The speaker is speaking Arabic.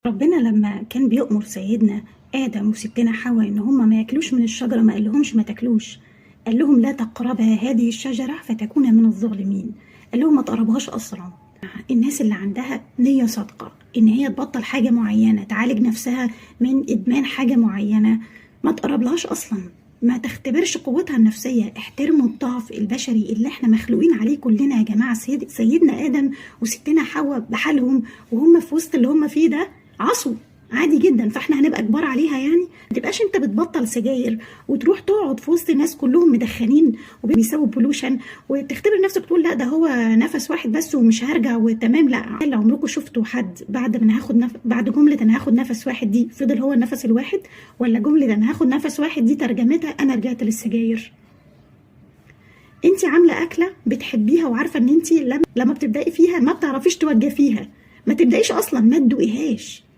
ربنا لما كان بيأمر سيدنا آدم وستنا حواء إن هما ما ياكلوش من الشجرة، ما قالهمش ما تاكلوش، قال لهم لا تقربا هذه الشجرة فتكون من الظالمين. قال لهم ما تقربوهاش أصلا. الناس اللي عندها نية صادقة إن هي تبطل حاجة معينة، تعالج نفسها من إدمان حاجة معينة، ما تقربلهاش أصلا، ما تختبرش قوتها النفسية. احترموا الضعف البشري اللي احنا مخلوقين عليه كلنا يا جماعة. سيدنا آدم وستنا حواء بحالهم وهم في وسط اللي هم فيه ده عصوا عادي جدا، فاحنا هنبقى كبار عليها يعني؟ ما تبقاش انت بتبطل سجاير وتروح تقعد في وسط ناس كلهم مدخنين وبيسووا بولوشن وتختبر نفسك تقول لا ده هو نفس واحد بس ومش هرجع وتمام. لا، عمركم شفتوا حد بعد ما هاخد بعد جمله انا هاخد نفس واحد دي فضل هو النفس الواحد، ولا جمله انا هاخد نفس واحد دي ترجمتها انا رجعت للسجاير؟ انت عامله اكله بتحبيها وعارفه ان انت لما بتبداي فيها ما بتعرفيش توقفيها، ما تبدايش اصلا، ما تدوقيهاش.